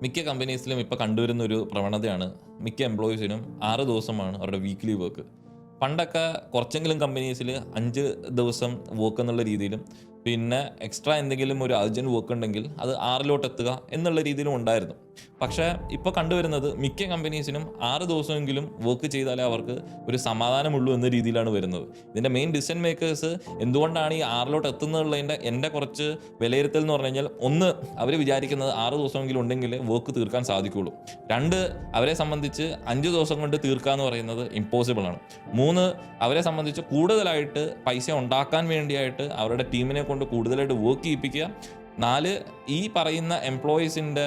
മിക്ക കമ്പനീസിലും ഇപ്പോൾ കണ്ടുവരുന്ന ഒരു പ്രവണതയാണ് മിക്ക എംപ്ലോയീസിനും 6 ദിവസമാണ് അവരുടെ വീക്ക്ലി വർക്ക്. പണ്ടൊക്കെ കുറച്ചെങ്കിലും കമ്പനീസിൽ 5 ദിവസം വർക്ക് എന്നുള്ള രീതിയിലും പിന്നെ എക്സ്ട്രാ എന്തെങ്കിലും ഒരു അർജൻറ്റ് വർക്ക് ഉണ്ടെങ്കിൽ അത് 6 എത്തുക എന്നുള്ള രീതിയിലും ഉണ്ടായിരുന്നു. പക്ഷേ ഇപ്പോൾ കണ്ടുവരുന്നത് മിക്ക കമ്പനീസിനും 6 ദിവസമെങ്കിലും വർക്ക് ചെയ്താലേ അവർക്ക് ഒരു സമാധാനമുള്ളൂ എന്ന രീതിയിലാണ് വരുന്നത്. ഇതിൻ്റെ മെയിൻ ഡിസിഷൻ മേക്കേഴ്സ് എന്തുകൊണ്ടാണ് ഈ 6 എത്തുന്നതിൻ്റെ എൻ്റെ കുറച്ച് വിലയിരുത്തൽ എന്ന് പറഞ്ഞു കഴിഞ്ഞാൽ, ഒന്ന്, അവർ വിചാരിക്കുന്നത് 6 ദിവസമെങ്കിലും ഉണ്ടെങ്കിൽ വർക്ക് തീർക്കാൻ സാധിക്കുകയുള്ളൂ. 2, അവരെ സംബന്ധിച്ച് 5 ദിവസം കൊണ്ട് തീർക്കുക എന്ന് പറയുന്നത് ഇമ്പോസിബിൾ ആണ്. 3, അവരെ സംബന്ധിച്ച് കൂടുതലായിട്ട് പൈസ ഉണ്ടാക്കാൻ വേണ്ടിയായിട്ട് അവരുടെ ടീമിനെ കൊണ്ട് കൂടുതലായിട്ട് വർക്ക് ചെയ്യിപ്പിക്കുക. 4, ഈ പറയുന്ന എംപ്ലോയീസിൻ്റെ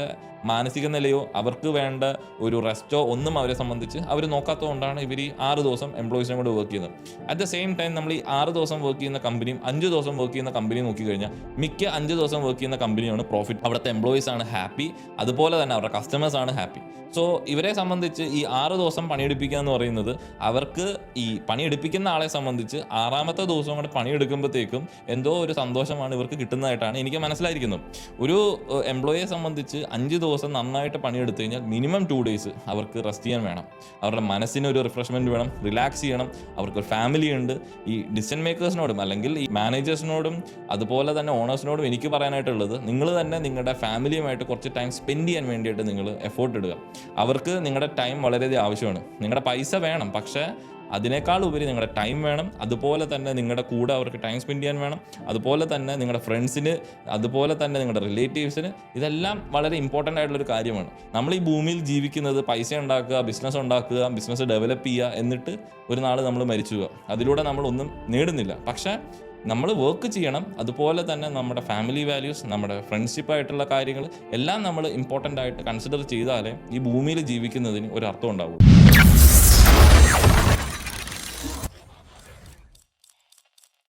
മാനസിക നിലയോ അവർക്ക് വേണ്ട ഒരു റെസ്റ്റോ ഒന്നും അവരെ സംബന്ധിച്ച് അവർ നോക്കാത്തതുകൊണ്ടാണ് ഇവർ ഈ 6 ദിവസം എംപ്ലോയീസിനെ കൊണ്ട് വർക്ക് ചെയ്യുന്നത്. അറ്റ് ദ സെയിം ടൈം നമ്മൾ ഈ 6 ദിവസം വർക്ക് ചെയ്യുന്ന കമ്പനിയും 5 ദിവസം വർക്ക് ചെയ്യുന്ന കമ്പനിയും നോക്കിക്കഴിഞ്ഞാൽ മിക്ക 5 ദിവസം വർക്ക് ചെയ്യുന്ന കമ്പനിയാണ് പ്രോഫിറ്റ്. അവിടുത്തെ എംപ്ലോയീസ് ആണ് ഹാപ്പി, അതുപോലെ തന്നെ അവരുടെ കസ്റ്റമേഴ്സ് ആണ് ഹാപ്പി. സോ ഇവരെ സംബന്ധിച്ച് ഈ 6 ദിവസം പണിയെടുപ്പിക്കുക എന്ന് പറയുന്നത് അവർക്ക് ഈ പണിയെടുപ്പിക്കുന്ന ആളെ സംബന്ധിച്ച് 6ാമത്തെ ദിവസം കൂടെ പണിയെടുക്കുമ്പോഴത്തേക്കും എന്തോ ഒരു സന്തോഷമാണ് ഇവർക്ക് കിട്ടുന്നതായിട്ടാണ് എനിക്ക് മനസ്സിലായിരിക്കുന്നത്. ഒരു എംപ്ലോയിയെ സംബന്ധിച്ച് 5 ദിവസം നന്നായിട്ട് പണിയെടുത്തു കഴിഞ്ഞാൽ മിനിമം 2 ഡേയ്സ് അവർക്ക് റെസ്റ്റ് ചെയ്യാൻ വേണം. അവരുടെ മനസ്സിന് ഒരു റിഫ്രഷ്മെൻറ്റ് വേണം, റിലാക്സ് ചെയ്യണം. അവർക്കൊരു ഫാമിലി ഉണ്ട്. ഈ ഡിസിഷൻ മേക്കേഴ്സിനോടും അല്ലെങ്കിൽ ഈ മാനേജേഴ്സിനോടും അതുപോലെ തന്നെ ഓണേഴ്സിനോടും എനിക്ക് പറയാനായിട്ടുള്ളത്, നിങ്ങൾ തന്നെ നിങ്ങളുടെ ഫാമിലിയുമായിട്ട് കുറച്ച് ടൈം സ്പെൻഡ് ചെയ്യാൻ വേണ്ടിയിട്ട് നിങ്ങൾ എഫേർട്ട് ഇടുക. അവർക്ക് നിങ്ങളുടെ ടൈം വളരെയധികം ആവശ്യമാണ്. നിങ്ങളുടെ പൈസ വേണം, പക്ഷേ അതിനേക്കാൾ ഉപരി നിങ്ങളുടെ ടൈം വേണം. അതുപോലെ തന്നെ നിങ്ങളുടെ കൂടെ അവർക്ക് ടൈം സ്പെൻഡ് ചെയ്യാൻ വേണം. അതുപോലെ തന്നെ നിങ്ങളുടെ ഫ്രണ്ട്സിന്, അതുപോലെ തന്നെ നിങ്ങളുടെ റിലേറ്റീവ്സിന്, ഇതെല്ലാം വളരെ ഇമ്പോർട്ടൻ്റ് ആയിട്ടുള്ളൊരു കാര്യമാണ്. നമ്മൾ ഈ ഭൂമിയിൽ ജീവിക്കുന്നത് പൈസ ഉണ്ടാക്കുക, ബിസിനസ് ഡെവലപ്പ് ചെയ്യുക, എന്നിട്ട് ഒരു നാൾ നമ്മൾ മരിച്ചു പോവുക. അതിലൂടെ നമ്മളൊന്നും നേടുന്നില്ല. പക്ഷേ നമ്മൾ വർക്ക് ചെയ്യണം. അതുപോലെ തന്നെ നമ്മുടെ ഫാമിലി വാല്യൂസ്, നമ്മുടെ ഫ്രണ്ട്ഷിപ്പായിട്ടുള്ള കാര്യങ്ങൾ എല്ലാം നമ്മൾ ഇമ്പോർട്ടൻ്റ് ആയിട്ട് കൺസിഡർ ചെയ്താലേ ഈ ഭൂമിയിൽ ജീവിക്കുന്നതിന് ഒരു അർത്ഥം ഉണ്ടാവും.